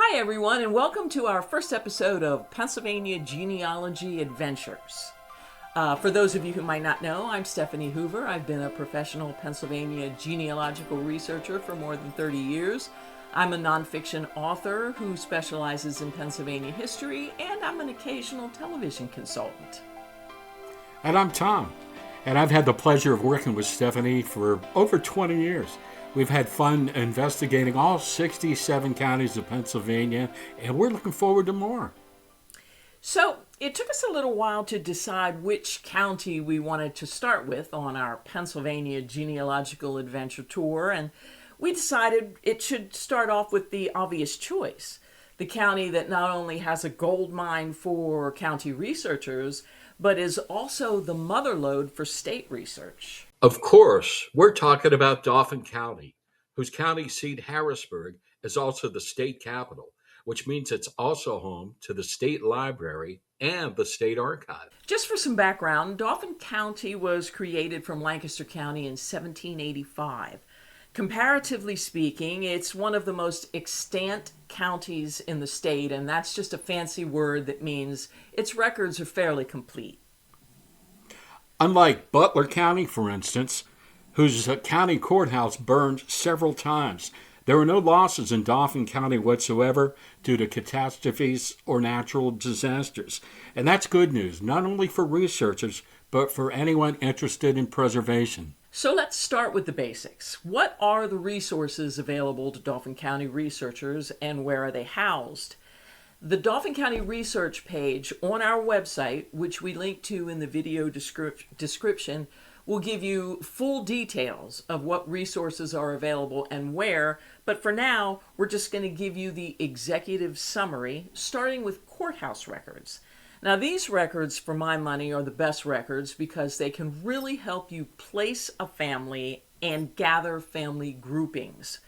Hi, everyone, and welcome to our first episode of Pennsylvania Genealogy Adventures. For those of you who might not know, I'm Stephanie Hoover. I've been a professional Pennsylvania genealogical researcher for more than 30 years. I'm a nonfiction author who specializes in Pennsylvania history, and I'm an occasional television consultant. And I'm Tom, and I've had the pleasure of working with Stephanie for over 20 years. We've had fun investigating all 67 counties of Pennsylvania, and we're looking forward to more. So, it took us a little while to decide which county we wanted to start with on our Pennsylvania Genealogical Adventure Tour, and we decided it should start off with the obvious choice. The county that not only has a gold mine for county researchers, but is also the mother lode for state research. Of course, we're talking about Dauphin County, whose county seat, Harrisburg, is also the state capital, which means it's also home to the state library and the state archive. Just for some background, Dauphin County was created from Lancaster County in 1785. Comparatively speaking, it's one of the most extant counties in the state, and that's just a fancy word that means its records are fairly complete. Unlike Butler County, for instance, whose county courthouse burned several times, there were no losses in Dauphin County whatsoever due to catastrophes or natural disasters. And that's good news, not only for researchers, but for anyone interested in preservation. So let's start with the basics. What are the resources available to Dauphin County researchers, and where are they housed? The Dauphin County Research page on our website, which we link to in the video description, will give you full details of what resources are available and where, but for now, we're just going to give you the executive summary, starting with courthouse records. Now, these records, for my money, are the best records because they can really help you place a family and gather family groupings.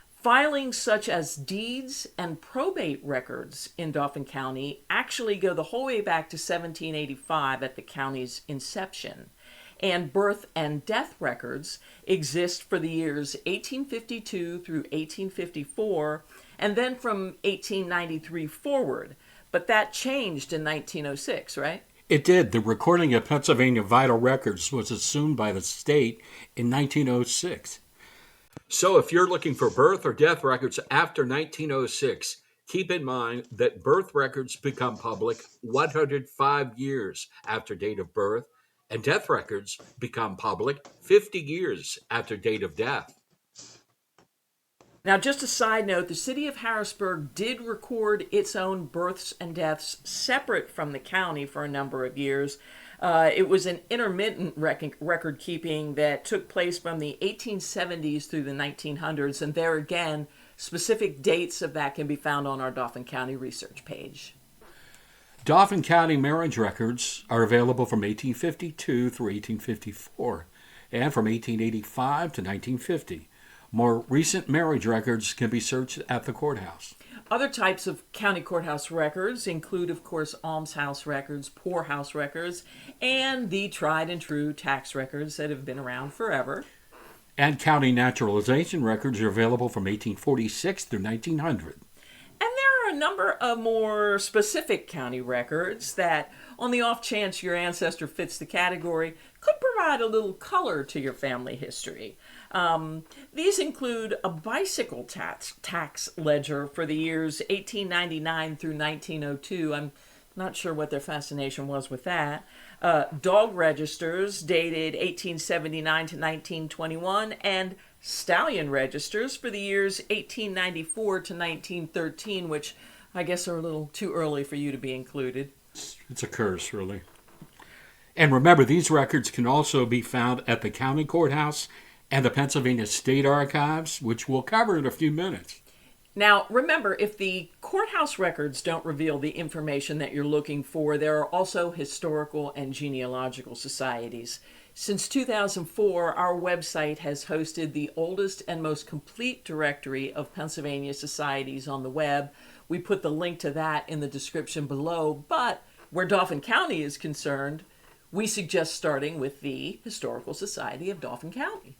Filings such as deeds and probate records in Dauphin County actually go the whole way back to 1785 at the county's inception. And birth and death records exist for the years 1852 through 1854, and then from 1893 forward. But that changed in 1906, right? It did. The recording of Pennsylvania vital records was assumed by the state in 1906. So if you're looking for birth or death records after 1906, keep in mind that birth records become public 105 years after date of birth, and death records become public 50 years after date of death. Now, just a side note, the city of Harrisburg did record its own births and deaths separate from the county for a number of years. It was an intermittent record keeping that took place from the 1870s through the 1900s, and there again, specific dates of that can be found on our Dauphin County Research page. Dauphin County marriage records are available from 1852 through 1854 and from 1885 to 1950. More recent marriage records can be searched at the courthouse. Other types of county courthouse records include, of course, almshouse records, poorhouse records, and the tried and true tax records that have been around forever. And county naturalization records are available from 1846 through 1900. And there are a number of more specific county records that, on the off chance your ancestor fits the category, could provide a little color to your family history. These include a bicycle tax ledger for the years 1899 through 1902. I'm not sure what their fascination was with that. Dog registers dated 1879 to 1921, and stallion registers for the years 1894 to 1913, which I guess are a little too early for you to be included. It's a curse, really. And remember, these records can also be found at the county courthouse and the Pennsylvania State Archives, which we'll cover in a few minutes. Now, remember, if the courthouse records don't reveal the information that you're looking for, there are also historical and genealogical societies. Since 2004, our website has hosted the oldest and most complete directory of Pennsylvania societies on the web. We put the link to that in the description below, but where Dauphin County is concerned, we suggest starting with the Historical Society of Dauphin County.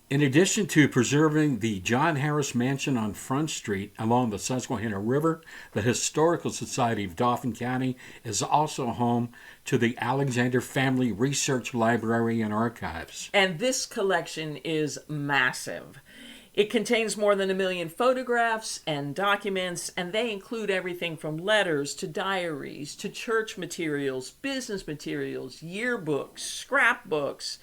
In addition to preserving the John Harris Mansion on Front Street along the Susquehanna River, the Historical Society of Dauphin County is also home to the Alexander Family Research Library and Archives. And this collection is massive. It contains more than 1 million photographs and documents, and they include everything from letters to diaries to church materials, business materials, yearbooks, scrapbooks.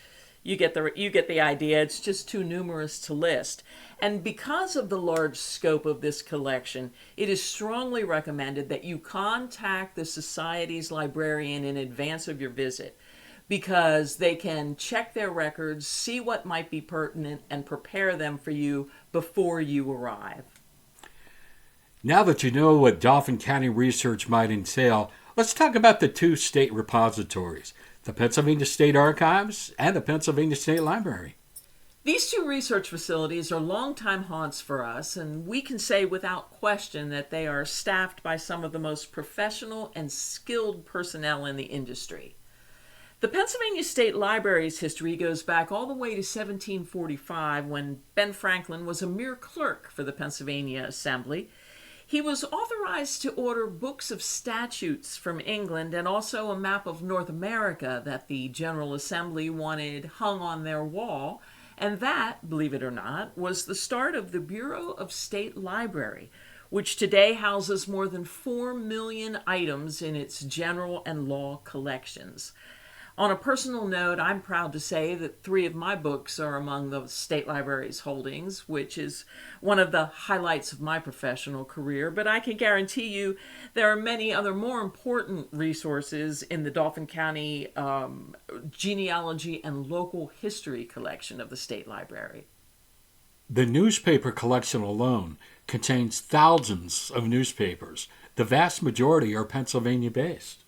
You get the idea. It's just too numerous to list. And because of the large scope of this collection, it is strongly recommended that you contact the Society's librarian in advance of your visit, because they can check their records, see what might be pertinent, and prepare them for you before you arrive. Now that you know what Dauphin County Research might entail, let's talk about the two state repositories, the Pennsylvania State Archives and the Pennsylvania State Library. These two research facilities are longtime haunts for us, and we can say without question that they are staffed by some of the most professional and skilled personnel in the industry. The Pennsylvania State Library's history goes back all the way to 1745, when Ben Franklin was a mere clerk for the Pennsylvania Assembly. He was authorized to order books of statutes from England and also a map of North America that the General Assembly wanted hung on their wall. And that, believe it or not, was the start of the Bureau of State Library, which today houses more than 4 million items in its general and law collections. On a personal note, I'm proud to say that 3 of my books are among the State Library's holdings, which is one of the highlights of my professional career. But I can guarantee you there are many other more important resources in the Dauphin County Genealogy and Local History collection of the State Library. The newspaper collection alone contains thousands of newspapers. The vast majority are Pennsylvania-based.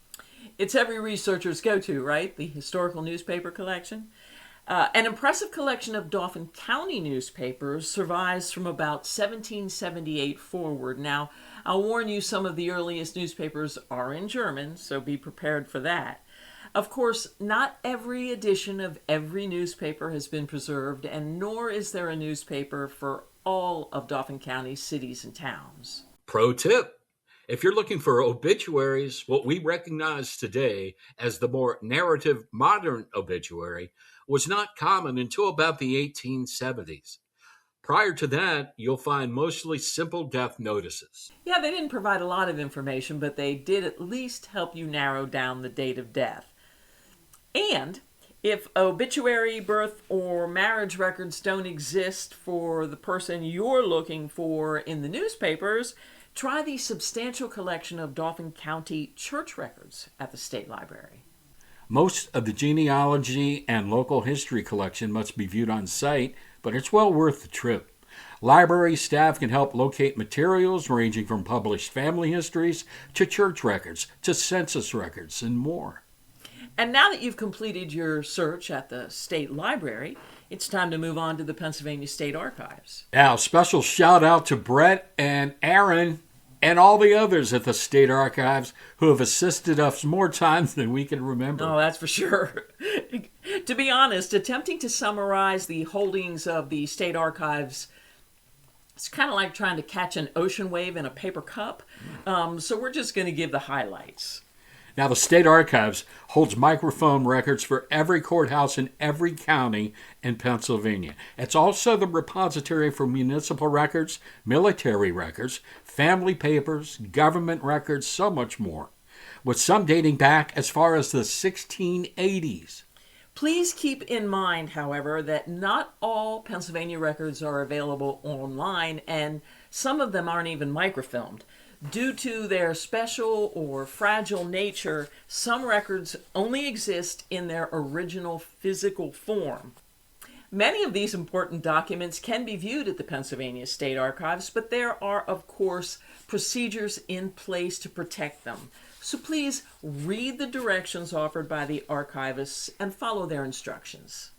It's every researcher's go-to, right? The historical newspaper collection. An impressive collection of Dauphin County newspapers survives from about 1778 forward. Now, I'll warn you, some of the earliest newspapers are in German, so be prepared for that. Of course, not every edition of every newspaper has been preserved, and nor is there a newspaper for all of Dauphin County's cities and towns. Pro tip: if you're looking for obituaries, what we recognize today as the more narrative modern obituary was not common until about the 1870s. Prior to that, you'll find mostly simple death notices. Yeah, they didn't provide a lot of information, but they did at least help you narrow down the date of death. And if obituary, birth, or marriage records don't exist for the person you're looking for in the newspapers, try the substantial collection of Dauphin County church records at the State Library. Most of the genealogy and local history collection must be viewed on site, but it's well worth the trip. Library staff can help locate materials ranging from published family histories to church records to census records and more. And now that you've completed your search at the State Library, it's time to move on to the Pennsylvania State Archives. Now, special shout out to Brett and Aaron and all the others at the State Archives who have assisted us more times than we can remember. Oh, that's for sure. To be honest, attempting to summarize the holdings of the State Archives, it's kind of like trying to catch an ocean wave in a paper cup. So we're just going to give the highlights. Now, the State Archives holds microfilm records for every courthouse in every county in Pennsylvania. It's also the repository for municipal records, military records, family papers, government records, so much more, with some dating back as far as the 1680s. Please keep in mind, however, that not all Pennsylvania records are available online, and some of them aren't even microfilmed. Due to their special or fragile nature, some records only exist in their original physical form. Many of these important documents can be viewed at the Pennsylvania State Archives, but there are, of course, procedures in place to protect them. So please read the directions offered by the archivists and follow their instructions.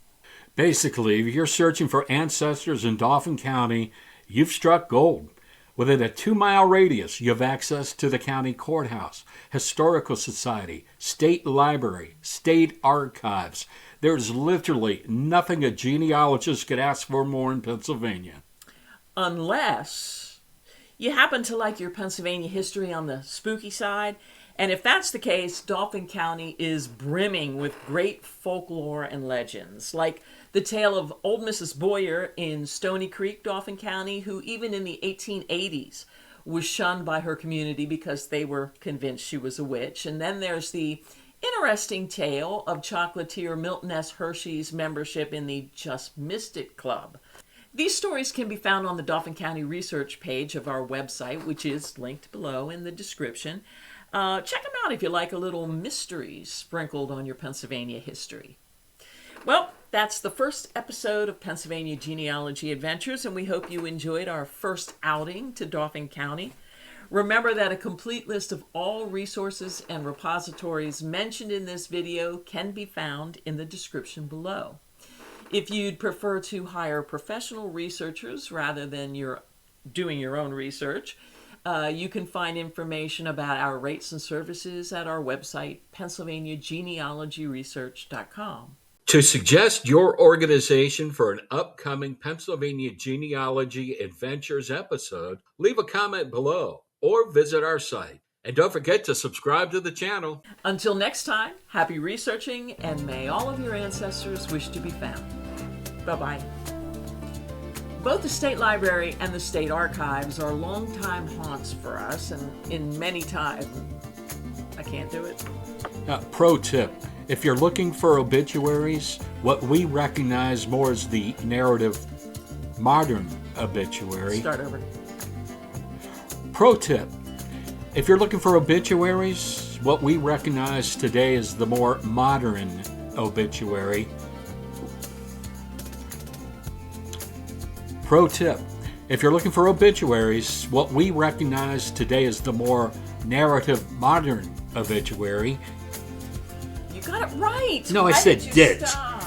Basically, if you're searching for ancestors in Dauphin County, you've struck gold. Within a 2-mile radius, you have access to the county courthouse, historical society, state library, state archives, There's literally nothing a genealogist could ask for more in Pennsylvania. Unless you happen to like your Pennsylvania history on the spooky side. And if that's the case, Dauphin County is brimming with great folklore and legends, like the tale of old Mrs. Boyer in Stony Creek, Dauphin County, who even in the 1880s was shunned by her community because they were convinced she was a witch. And then there's the interesting tale of chocolatier Milton S. Hershey's membership in the Just Missed It Club. These stories can be found on the Dauphin County Research page of our website, which is linked below in the description. Check them out if you like a little mystery sprinkled on your Pennsylvania history. Well, that's the first episode of Pennsylvania Genealogy Adventures, and we hope you enjoyed our first outing to Dauphin County. Remember that a complete list of all resources and repositories mentioned in this video can be found in the description below. If you'd prefer to hire professional researchers rather than doing your own research, you can find information about our rates and services at our website, PennsylvaniaGenealogyResearch.com. To suggest your organization for an upcoming Pennsylvania Genealogy Adventures episode, leave a comment below or visit our site. And don't forget to subscribe to the channel. Until next time, happy researching, and may all of your ancestors wish to be found. Bye-bye. Both the State Library and the State Archives are longtime haunts for us, and in many times, I can't do it. Pro tip, if you're looking for obituaries, what we recognize more as the narrative modern obituary. Start over. Pro tip, if you're looking for obituaries, what we recognize today as the more modern obituary. Pro tip, if you're looking for obituaries, what we recognize today as the more narrative modern obituary. You got it right. No, I said dit.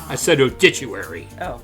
I said obituary. Oh.